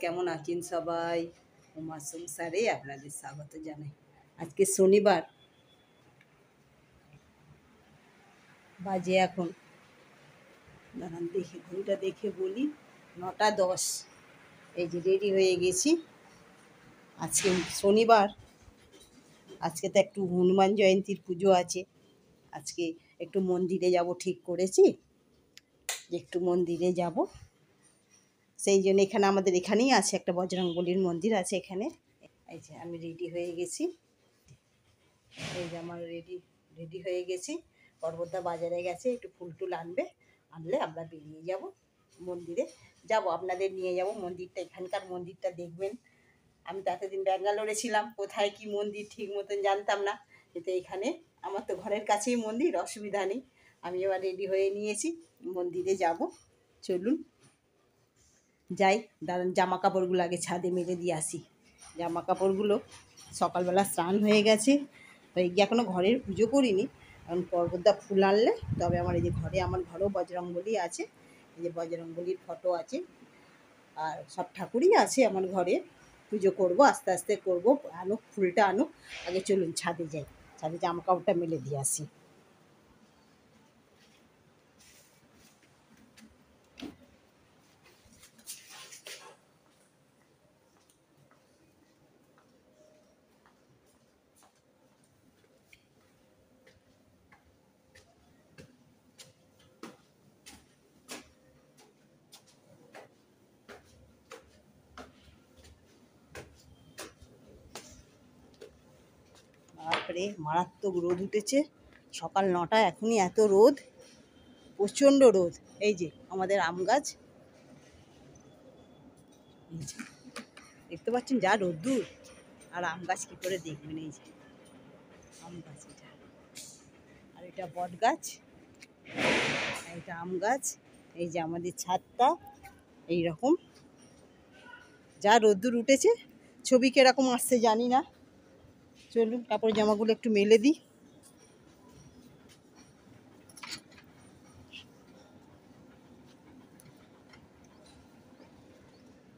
কেমন আছেন সবাই? উমা সংসারে আপনাদের স্বাগত জানাই। আজকে শনিবার, বাজে এখন, দাঁড়ান দেখে ঘড়িটা দেখে বলি, 9টা 10। এই যে রেডি হয়ে গেছি। আজকে শনিবার, আজকে তো একটু হনুমান জয়ন্তীর পুজো আছে। আজকে একটু মন্দিরে যাব ঠিক করেছি, যে একটু মন্দিরে যাব। সেই জন্য এখানে আমাদের এখানেই আছে একটা বজরংবলীর মন্দির আছে এখানে। এই যে আমি রেডি হয়ে গেছি। এই যে আমার রেডি হয়ে গেছি। পর্বতদা বাজারে গেছে, একটু ফুল টুল আনলে আমরা বেরিয়ে যাব মন্দিরে। যাব, আপনাদের নিয়ে যাব মন্দিরটা, এখানকার মন্দিরটা দেখবেন। আমি তো এতদিন ব্যাঙ্গালোরে ছিলাম, কোথায় কি মন্দির ঠিক মতন জানতাম না, কিন্তু এখানে আমার তো ঘরের কাছেই মন্দির, অসুবিধা নেই। আমি এবার রেডি হয়ে নিয়েছি, মন্দিরে যাব। চলুন যাই। দাঁড়ান, জামা কাপড়গুলো আগে ছাদে মেলে দিয়ে আসি। জামা কাপড়গুলো সকালবেলা স্নান হয়ে গেছে, হয়ে গিয়ে এখনও ঘরের পুজো করিনি। কারণ পর্বতদা ফুল আনলে তবে আমার এই যে আমার ঘরেও বজরংবলী আছে। এই যে বজরংবলীর ফটো আছে, আর সব ঠাকুরই আছে আমার ঘরে। পুজো করব, আস্তে আস্তে করব। আনুক ফুলটা আনুক, আগে চলুন ছাদে যাই, ছাদে জামা কাপড়টা মেলে দিয়ে আসি। তারপরে মারাত্মক রোদ উঠেছে, সকাল 9টা, এখনই এত রোদ, প্রচণ্ড রোদ। এই যে আমাদের আম গাছ, দেখতে পাচ্ছেন যা রোদ্দুর। আর আম গাছ কী করে দেখবেন, এই যে আম গাছ, এটা আর এটা বট গাছ, এটা আম গাছ। এই যে আমাদের ছাদটা এইরকম, যা রোদ্দুর উঠেছে। ছবি কিরকম আসছে জানি না। চলুন কাপড় জামাগুলো একটু মেলে দিই।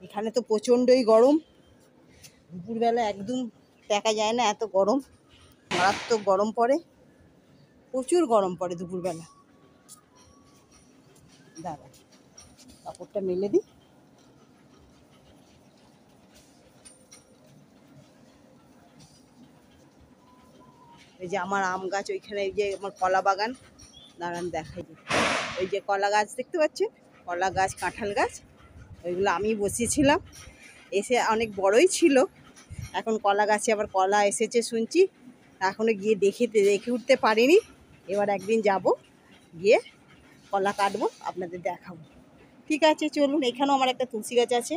এখানে তো প্রচণ্ডই গরম, দুপুরবেলা একদম দেখা যায় না, এত গরম, মারাত্মক গরম পড়ে, প্রচুর গরম পড়ে দুপুরবেলা। দাঁড়া, কাপড়টা মেলে দিই। এই যে আমার আম গাছ, ওইখানে এই যে আমার কলা বাগান, দাঁড়ান দেখাই যে ওই যে কলা গাছ দেখতে পাচ্ছেন, কলা গাছ, কাঁঠাল গাছ, ওইগুলো আমি বসিয়েছিলাম। এসে অনেক বড়ই ছিল, এখন কলা গাছে আবার কলা এসেছে শুনছি, এখনও গিয়ে দেখে উঠতে পারিনি। এবার একদিন যাব, গিয়ে কলা কাটবো, আপনাদের দেখাবো। ঠিক আছে চলুন। এখানেও আমার একটা তুলসী গাছ আছে,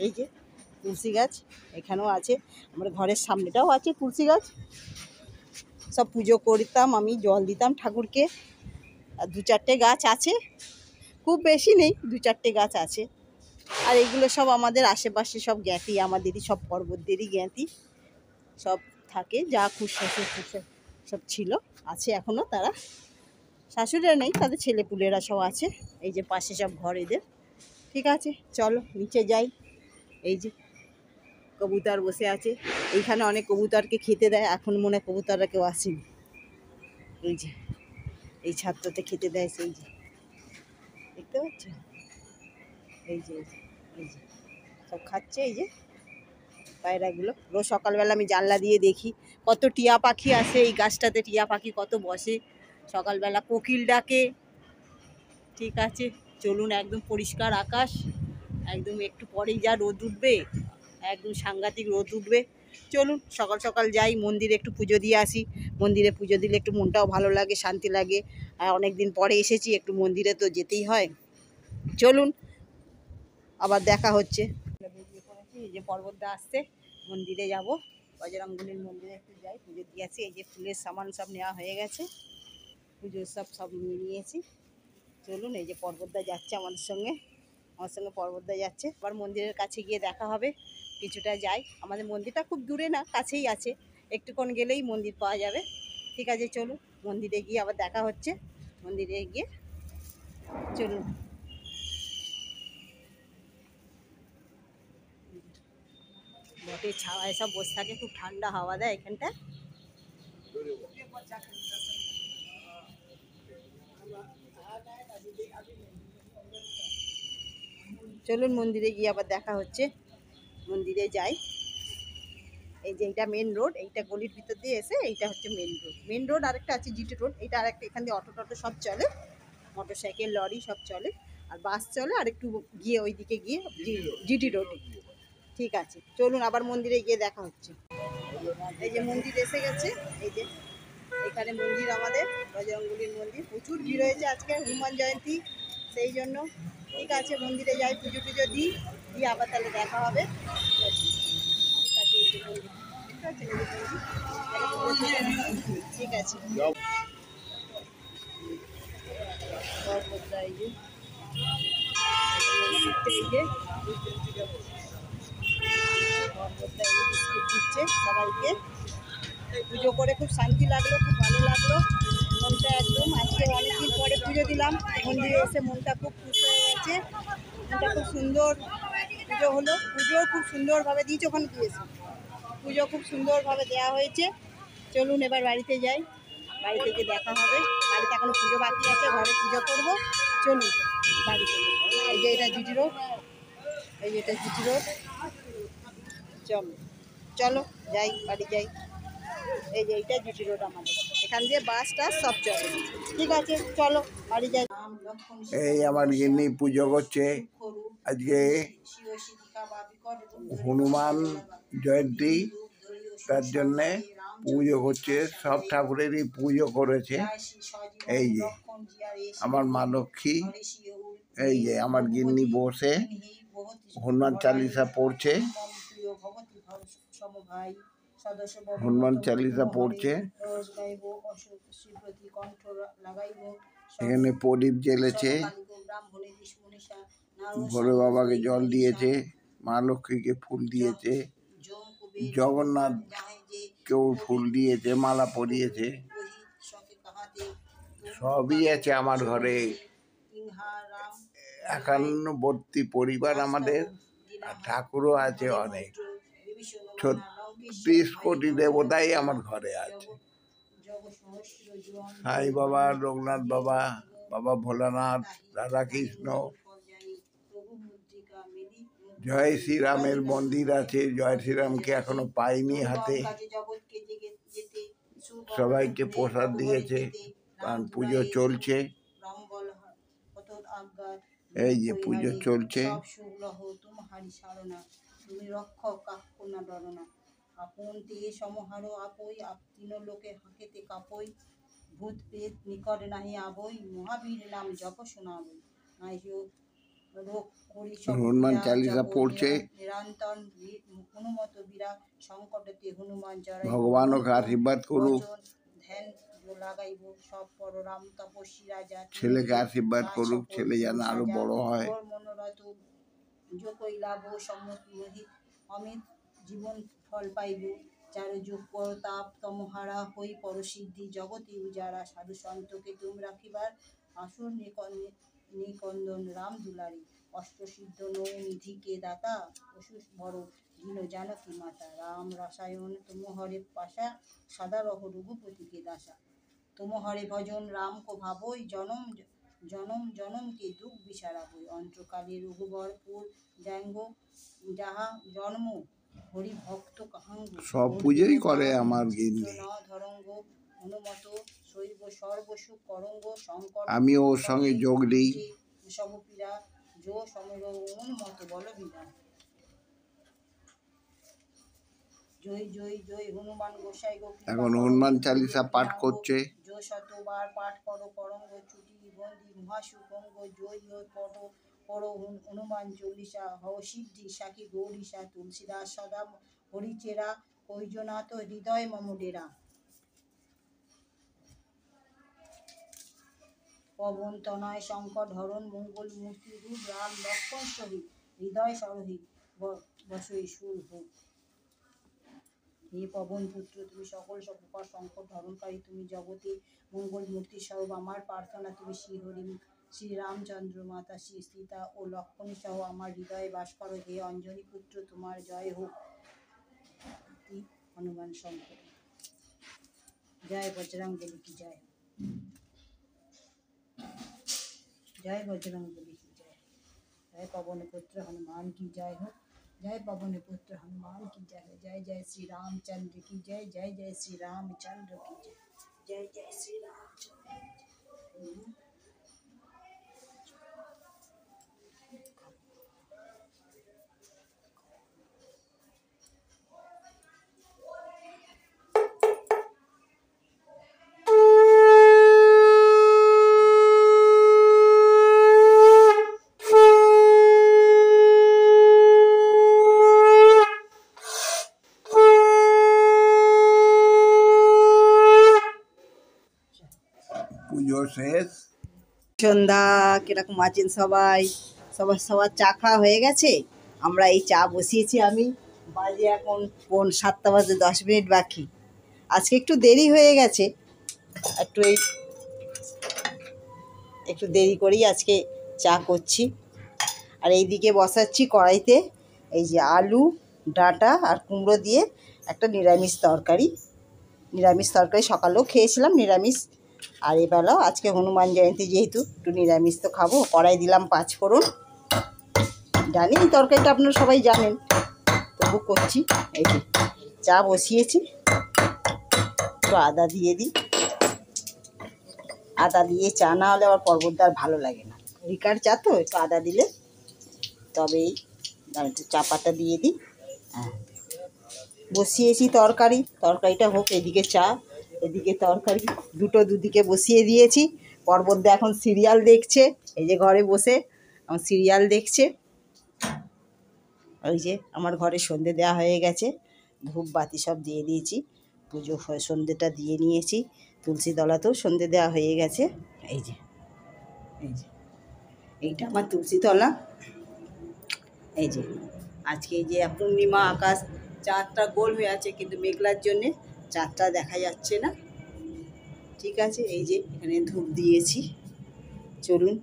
এই যে তুলসী গাছ এখানেও আছে, আমার ঘরের সামনেটাও আছে তুলসী গাছ। সব পুজো করতাম আমি, জল দিতাম ঠাকুরকে। আর 2-4টে গাছ আছে, খুব বেশি নেই, 2-4টে গাছ আছে। আর এগুলো সব আমাদের আশেপাশে সব জ্ঞাতি, আমাদেরই সব পর্বতদেরই জ্ঞাতি সব থাকে। যা শ্বশুর সব ছিল, আছে এখনও, তারা শাশুড়িরা নেই, তাদের ছেলেপুলেরা সব আছে। এই যে পাশে সব ঘর এদের। ঠিক আছে চলো নিচে যাই। এই যে কবুতর বসে আছে, এইখানে অনেক কবুতরকে খেতে দেয়, এখন মনে হয় কবুতররা কেউ আসেনি। এই যে এই ছাদটাতে খেতে দেয়, সেই যে দেখতে পাচ্ছেন, এই যে এই যে সব খাচ্ছে। এই যে পায়রাগুলো, রোজ সকালবেলা আমি জানলা দিয়ে দেখি কত টিয়া পাখি আসে এই গাছটাতে, টিয়া পাখি কত বসে সকালবেলা, কোকিল ডাকে। ঠিক আছে চলুন, একদম পরিষ্কার আকাশ, একদম একটু পরেই যা রোদ উঠবে, একদম সাংঘাতিক রোদ উঠবে। চলুন সকাল সকাল যাই মন্দিরে, একটু পুজো দিয়ে আসি। মন্দিরে পুজো দিলে একটু মনটাও ভালো লাগে, শান্তি লাগে। আর অনেক দিন পরে এসেছি, একটু মন্দিরে তো যেতেই হয়। চলুন আবার দেখা হচ্ছে। বেরিয়ে পড়েছি, এই যে পর্বতদা আসছে, মন্দিরে যাব, বজরংবলীর মন্দিরে একটু যাই, পুজো দিয়ে আসি। এই যে ফুলের সামান সব নেওয়া হয়ে গেছে, পুজোর সব নিয়ে নিয়েছি। চলুন, এই যে পর্বতদা যাচ্ছে আমার সঙ্গে পর্বতদা যাচ্ছে। আবার মন্দিরের কাছে গিয়ে দেখা হবে, কিছুটা যাই। আমাদের মন্দিরটা খুব দূরে না, কাছেই আছে, একটুক্ষণ গেলেই মন্দির পাওয়া যাবে। ঠিক আছে চলুন, মন্দিরে গিয়ে আবার দেখা হচ্ছে। মন্দিরে গিয়ে চলুন। বটের ছাওয়ায় সব বসে থাকে, খুব ঠান্ডা হাওয়া দেয় এখানটা। চলুন মন্দিরে গিয়ে আবার দেখা হচ্ছে, মন্দিরে যাই। এই যে এইটা মেন রোড, এইটা গলির ভিতর দিয়ে এসে এইটা হচ্ছে মেন রোড। মেন রোড আরেকটা আছে জিটি রোড, এইটা আরেকটা, এখান দিয়ে অটো টটো সব চলে, মোটর সাইকেল লরি সব চলে, আর বাস চলে আর একটু গিয়ে ওইদিকে গিয়ে জিটি রোডে। ঠিক আছে, চলুন আবার মন্দিরে গিয়ে দেখা হচ্ছে। এই যে মন্দির এসে গেছে, এই যে এখানে মন্দির আমাদের বজরংবলীর মন্দির। প্রচুর ভিড় হয়েছে আজকে, হনুমান জয়ন্তী, সেই জন্য। ঠিক আছে, মন্দিরে যাই, পুজো টুজো দিই, দিয়ে আবার তাহলে দেখা হবে। ঠিক আছে, এই যে মন্দির, ঠিক আছে, এই যে মন্দির। ঠিক আছে, এই যে এই যে বিস্কুট দিচ্ছে সবাইকে। পুজো করে খুব শান্তি লাগলো, খুব ভালো লাগলো মনটা একদম। আজকে অনেকদিন পরে পুজো দিলাম মন্দিরে এসে, মনটা খুব খুশি হয়ে গেছে। মনটা খুব সুন্দর পুজো হলো, পুজোও খুব সুন্দরভাবে দিয়েছে, ওখানে দিয়েছে পুজো খুব সুন্দরভাবে দেওয়া হয়েছে। চলুন এবার বাড়িতে যাই, বাড়িতে গিয়ে দেখা হবে। বাড়িতে এখনো পুজো বাকি আছে, ঘরে পুজো করবো। চলুন বাড়িতে। এই যে এটা জিটি রোড, এই যে এটা জিটি রোড। চলো চলো যাই, বাড়ি যাই। এই যে এইটা জিটি রোড আমাদের, এখান দিয়ে বাস টাস সব চলে। ঠিক আছে, চলো বাড়ি যাই। এই আমার গিন্নি পুজো করছে আজকে, হনুমান জয়ন্তী, তার জন্যে পুজো করছে, সব ঠাকুরেরই পুজো করেছে। এই যে আমার মা লক্ষ্মী, এই যে আমার গিন্নি বসে হনুমান চালিসা পড়ছে, হনুমান চালিসা পড়ছে। এখানে প্রদীপ জ্বেলেছে, ভোলে বাবাকে জল দিয়েছে, মা লক্ষ্মীকে ফুল দিয়েছে, জগন্নাথকেও ফুল দিয়েছে, মালা পরিয়েছে, সবই আছে আমার ঘরে। 51 পরিবার আমাদের, আর ঠাকুরও আছে অনেক। 36 কোটি দেবতাই আমার ঘরে আছে। সাই বাবা, লোকনাথ বাবা, বাবা ভোলানাথ, রাধা কৃষ্ণ, জয় শ্রীরামের মন্দির আছে। জয় শ্রীরামকে এখনো পাইনি হাতে, সবাইকে প্রসাদ দিয়েছে, কারণ পুজো চলছে। এই যে পুজো চলছে। তুমি রক্ষক কাক্য না ডরনা, আপন তে সমহার আপই, তিন লোকে হাঁকেতে কাপই, ভূত প্রেত নিকট নাহি আবই, মহাবীর নাম জপ শোনাবই। নাই রোগ করি হনুমান চালিসা পড়ছে, নিরন্তর হনুমত বীরা, সংকটতে হনুমান জয়। ভগবান ওকে আশীর্বাদ করুক, ধ্যান লাগাইব সব পর রাম তপস্বী রাজা। ছেলেকে আশীর্বাদ করুক, ছেলে যেন আরো বড় হয়। মনোরথ যোগ লাভ সম্মতি অমিত জীবন ফল পাইব, চার যুগ তাপ তমহারা হই পরসিদ্ধি, জগতে উজারা সাধু সন্তকে তুম রাখিবার, আসুর নিকন্দন রাম দুলারি, অষ্টসিদ্ধ নৌ নিধিকে দাতা, অসুস বড় দীন জানকী মাতা, রাম রসায়ন তুমহরে পাশা, সদা রহ রঘুপতিকে দাসা। তুমহরে ভজন রাম কো ভাবই, জনম জনম জনমকে দুঃখ বিসারাবই, অন্তকালে রঘুবরপুর জ্যাঙ্গ যাহা জন্ম, হরি ভক্ত কাহাঙ্গ। সব পুজোই করে আমার গিন্নি, ধরঙ্গ হনুমত শৈব সর্বসুখ করঙ্গ, শঙ্কর আমি ওর সঙ্গে যোগ দিই। সবপীড়া জো সমর হনুমত বলবীরা। জয় জয় জয় হনুমান গোসাই গো, এখন হনুমান চালিসা পাঠ করছে। জো শতবার পাঠ করো করঙ্গ, ছুটি বন্দি মহাসুকঙ্গ, জয় জয় পড়ো হনুমান চল্লিশা, হও সিদ্ধি সাখী গৌরীশা, তুলসীদাস সদা হরিচেরা, কৈজনাথ হৃদয় মম ডেরা। পবন তনয় শঙ্কর ধরণ মঙ্গল মূর্তি রূপ, রাম লক্ষ্মণ সহিত হৃদয় সরহিত বসই সুর হোক। হে পবন পুত্র, তুমি সকল প্রকার সংকট ধরণকারী, তুমি জগতে মঙ্গল মূর্তি স্বরূপ। আমার প্রার্থনা তুমি শ্রীহরি শ্রী রামচন্দ্র, মাতা শ্রী সীতা ও লক্ষ্মণী সহ আমার হৃদয়ে বাস করো। হে অঞ্জনী পুত্র, তোমার জয় হোক। की हनुमान शंकर जय बजरंग बली की जय जय बजरंग बली की जय जय पवन पुत्र हनुमान की जय हो जय पवन पुत्र हनुमान की जय हो जय जय श्री रामचंद्र की जय जय जय श्री रामचंद्र की जय जय जय श्री रामचंद्र পুজো শেষ। সন্ধ্যা কিরকম আছেন সবাই? সবার চা খাওয়া হয়ে গেছে। আমরা এই চা বসিয়েছি আমি, বাজে এখন 7টা বাজে 10 মিনিট বাকি। আজকে একটু দেরি হয়ে গেছে, একটু দেরি করেই আজকে চা করছি। আর এইদিকে বসাচ্ছি কড়াইতে এই যে আলু ডাঁটা আর কুমড়ো দিয়ে একটা নিরামিষ তরকারি। সকালেও খেয়েছিলাম নিরামিষ, আর এবেলাও আজকে হনুমান জয়ন্তী যেহেতু একটু নিরামিষ তো খাবো। কড়াই দিলাম 5 ফোড়ন, জানি এই তরকারিটা আপনারা সবাই জানেন, তবু করছি। এই যে চা বসিয়েছি, একটু আদা দিয়ে দিই। আদা দিয়ে চা না হলে আবার পর্বতদার ভালো লাগে না, রিকার চা তো, একটু আদা দিলে তবেই। একটু চা পাতা দিয়ে দিই। হ্যাঁ, বসিয়েছি তরকারিটা হোক, এদিকে চা এদিকে তরকারি, দুদিকে বসিয়ে দিয়েছি। পর্বতদা এখন সিরিয়াল দেখছে, এই যে ঘরে বসে আমার সিরিয়াল দেখছে। ওই যে আমার ঘরে সন্ধে দেওয়া হয়ে গেছে, ধূপ বাতি সব দিয়ে দিয়েছি, পুজো সন্ধেটা দিয়ে নিয়েছি। তুলসী তলাতেও সন্ধে দেওয়া হয়ে গেছে। এই যে এইটা আমার তুলসী তলা। এই যে আজকে এই যে পূর্ণিমা আকাশ, চাঁদটা গোল হয়ে আছে কিন্তু মেঘলার জন্যে চাঁদটা দেখা যাচ্ছে না। ঠিক আছে, এই যে এখানে ধূপ দিয়েছি। চলুন,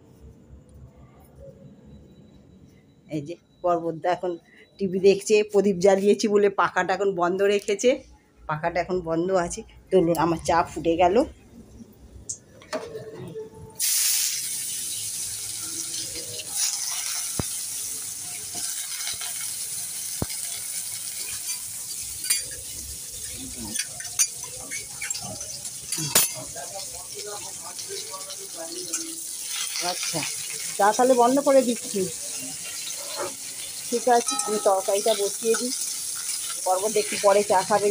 এই যে পর্বতদা এখন টিভি দেখছে। প্রদীপ জ্বালিয়েছি বলে পাখাটা এখন বন্ধ রেখেছে, পাখাটা এখন বন্ধ আছে। চলুন, আমার চা ফুটে গেল। আচ্ছা, চা তাহলে বন্ধ করে দিচ্ছি। ঠিক আছে, আমি তরকারিটা বসিয়ে দিই। পর্বত একটু পরে চা খাবে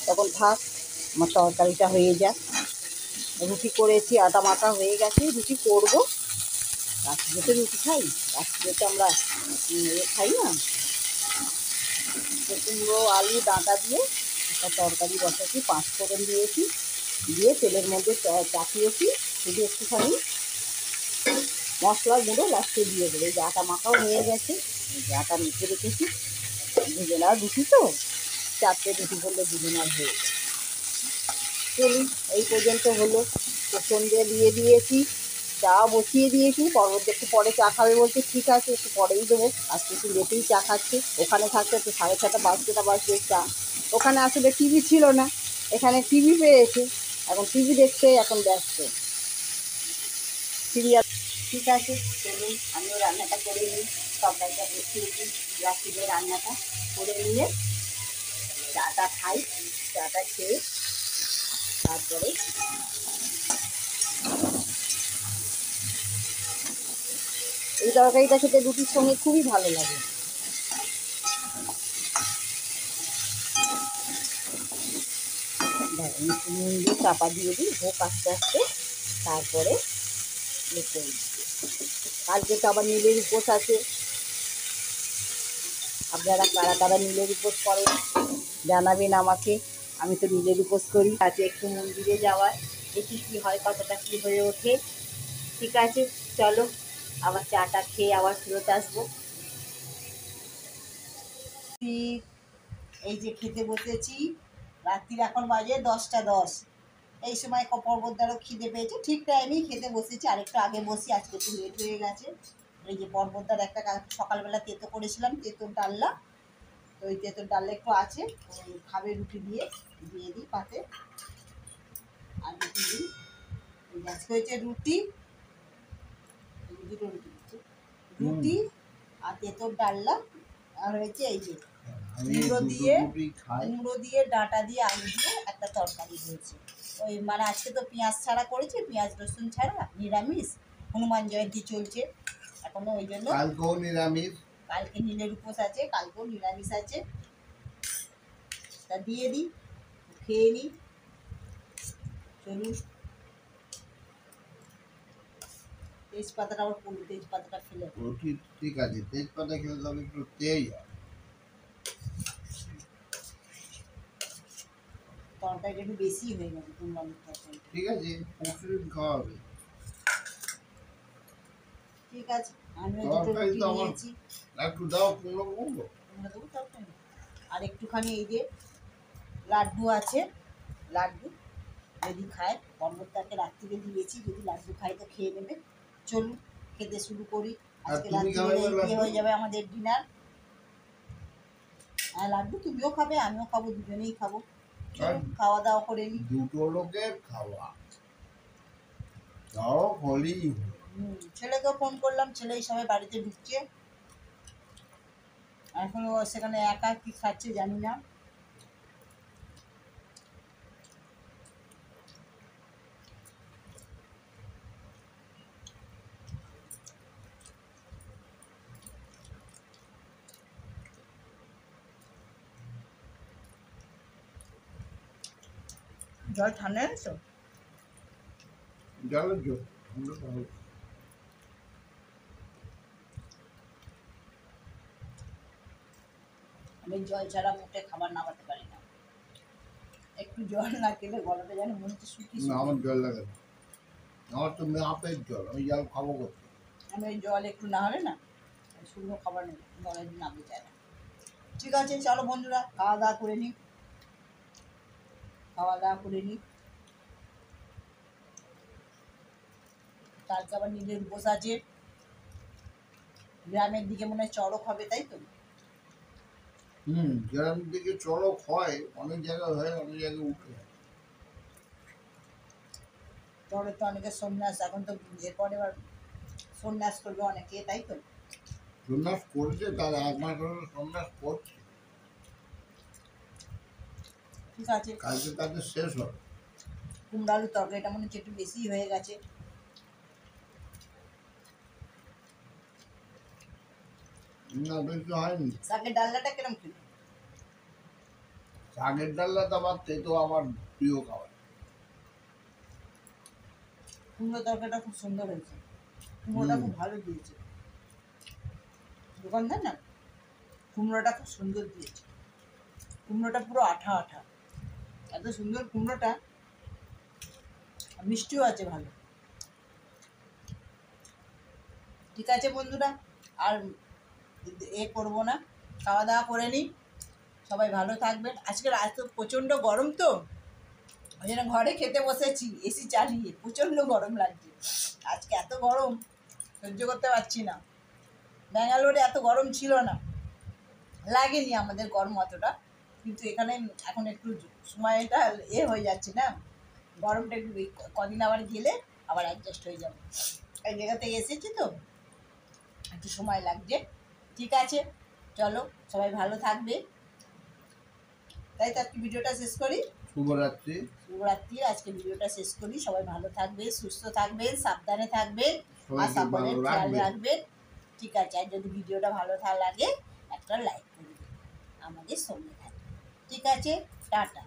তখন থাক, আমার তরকারিটা হয়ে যাক। রুটি করেছি, আটা মাখা হয়ে গেছে, রুটি করবো। রাত্রিতে তো রুটি খাই, রাত্রিতে তো আমরা খাই না। কুমড়ো আলু ডাঁটা দিয়ে একটা তরকারি বসাচ্ছি, 5 ফোড়ন দিয়েছি, দিয়ে তেলের মধ্যে চাপিয়েছি। শুধু একটুখানি মশলা গুঁড়ো লাস্টে দিয়ে দেবো। এই যে আটা মাখাও হয়ে গেছে, এই যে আটা মেখে রেখেছি। দুজনার রুটি তো, 4টে রুটি করলে দুজনার হয়ে যায়। চলুন, এই পর্যন্ত হলো। তো সন্ধে দিয়ে দিয়েছি, চা বসিয়ে দিয়েছি। পর্বত একটু পরে চা খাবে বলছে, ঠিক আছে একটু পরেই দেবো। আজকে একটু লেটেই চা খাচ্ছে, ওখানে থাকতে একটু 6:30 বাজবে চা। ওখানে আসলে টিভি ছিল না, এখানে টিভি পেয়েছে, এখন টিভি দেখতে এখন ব্যস্ত, সিরিয়াল। ঠিক আছে, চলুন আমিও রান্নাটা করে নিই। তরকারিটা বসিয়ে দিই, রাত্রিতে রান্নাটা করে নিয়ে চাটা খাই। চাটা খেয়ে তারপরে এই তরকারিটা খেতে রুটির সঙ্গে খুবই ভালো লাগে। নুন দিয়ে চাপা দিয়ে দিই, হোক আস্তে আস্তে, তারপরে কালকে তো আবার নীলের উপোস আছে। আপনারা কারা নীলের উপোস করেন জানাবেন আমাকে। আমি তো নীলের উপোস করি। আজকে একটু মন্দিরে যাওয়ার, দেখি কী হয়, কতটা কী হয়ে ওঠে। ঠিক আছে, চলো আবার চাটা খেয়ে আবার ফেরত আসবো। এই যে খেতে বসেছি, রাত্রির এখন বাজে 10টা 10। এই সময় পর্বতদারও খিদে পেয়েছে, ঠিক টাইমেই খেতে বসেছি। আরেকটু আগে বসি, আজকে একটু লেট হয়ে গেছে। এই যে পর্বতদার একটা সকালবেলা তেতো করেছিলাম, তেতো ডালনা, তো ওই তেঁতুল ডালটা একটু আছে, ওই খাবে রুটি দিয়ে দিয়ে দিই পাতে। আর রুটি দিই, এই আজকে হয়েছে রুটি, দুটো রুটি দিচ্ছি, রুটি আর তেঁতুল ডালনা, আর হয়েছে এই যে কুমড়ো দিয়ে ডাঁটা দিয়ে আলু দিয়ে একটা তরকারি হয়েছে। ওই মানে আজকে তো পেঁয়াজ ছাড়া করেছি, পেঁয়াজ রসুন ছাড়া নিরামিষ, হনুমান জয়ন্তী চলছে এখনো, ওই জন্য কালকেও নিরামিষ, কালকে নীলের উপোস আছে, কালকেও নিরামিষ আছে। তা দিয়ে দিই, খেয়ে নিই, চলুন। তেজপাতাটা আবার পড়লো, তেজপাতাটা ফেলে ঠিক আছে, তেজপাতা খেলে তবে একটু তেজ হয়। তরকারিটা একটু বেশি হয়ে গেছে, কুমড়োর তরকারি। ঠিক আছে, প্রতিদিন খাওয়া হবে। ঠিক আছে, আমি দুটো রুটি নিয়েছি, একটু দাও, কুমড়ো কুমড়ো দেবো তরকারি। আর একটুখানি এই যে লাড্ডু আছে, লাড্ডু যদি খায়, পর্বতটাকে রাত্রিরে দিয়েছি, যদি লাড্ডু খায় তো খেয়ে নেবে। চলুন খেতে শুরু করি, আজকে রাত্রিরে হয়ে যাবে আমাদের ডিনার। আর লাড্ডু তুমিও খাবে, আমিও খাবো, দুজনেই খাবো। খাওয়া দাওয়া করে নি, দুটো লোকের খাওয়া, তাও হলেই ছেলেকেও ফোন করলাম, ছেলেই সবাই বাড়িতে ঢুকছে, এখন ও সেখানে একা কি খাচ্ছে জানি না। জল ঠান্ডা এনেছো? জলের জল আমি জল ছাড়া মুখে খাবার নামাতে পারি না, একটু জল না খেলে গলাটা যেন মনে হচ্ছে শুকিয়ে। আমার জল লাগে না, আমার তো মেয়াপের জল, আমি জল খাবো করতে। আমি ওই জল একটু না হলে না শুকনো খাবার নেই, গলায় নামতে চায় না। ঠিক আছে চলো বন্ধুরা, খাওয়া দাওয়া করে নিই, খাওয়া দাওয়া করে নিই। কালকে আবার নীলের উপোস আছে, গ্রামের দিকে মনে হয় চড়ক হবে, তাই তো? গ্রামের দিকে চড়ক হয়, অনেক জায়গায় হয়, অনেক জায়গায় উঠে যায়। চড়ে তো অনেকে সন্ন্যাস, এখন তো এরপর এবার সন্ন্যাস করবে অনেকে, তাই তো? সন্ন্যাস করছে, তার 1 মাস হলো সন্ন্যাস করছে। ঠিক আছে, কালকে তাদের শেষ হবে। কুমড়ো আলুর তরকারিটা মনে হচ্ছে একটু বেশি হয়ে গেছে। না, বেশি হয়নি। শাকের ডালনাটা কিরম খেলো? শাকের ডালনা তো আমার তেতো, আমার প্রিয় খাবার। কুমড়ো তরকারিটা খুব সুন্দর হয়েছে, কুমড়োটা খুব ভালো দিয়েছে দোকানদার না, কুমড়োটা খুব সুন্দর দিয়েছে, কুমড়োটা পুরো আঠা আঠা, এত সুন্দর কুমড়োটা, মিষ্টিও আছে ভালো। ঠিক আছে বন্ধুরা, আর করবো না, খাওয়া দাওয়া করে নিই, সবাই ভালো থাকবেন। আজকে রাত তো প্রচণ্ড গরম, তো ওই জন্য ঘরে খেতে বসেছি এসি চালিয়ে, প্রচণ্ড গরম লাগছে আজকে, এত গরম সহ্য করতে পারছি না। ব্যাঙ্গালোরে এত গরম ছিল না, লাগেনি আমাদের গরম অতটা, কিন্তু এখানে এখন একটু সময়টা হয়ে যাচ্ছে না, গরমটা একটু কদিন আবার গেলে আবার অ্যাডজাস্ট হয়ে যাবে, এই জায়গা থেকে এসেছি তো একটু সময় লাগছে। ঠিক আছে চলো, সবাই ভালো থাকবে, তাই তো আজকে ভিডিওটা শেষ করি। শুভরাত্রি। শুভরাত্রি, আজকে ভিডিওটা শেষ করি, সবাই ভালো থাকবে, সুস্থ থাকবেন, সাবধানে থাকবেন, আর সকলের খেয়াল রাখবেন। ঠিক আছে, আর যদি ভিডিওটা ভালো লাগে একটা লাইক করে দেবেন, আমাদের সঙ্গে থাকবেন। ঠিক আছে, টাটা।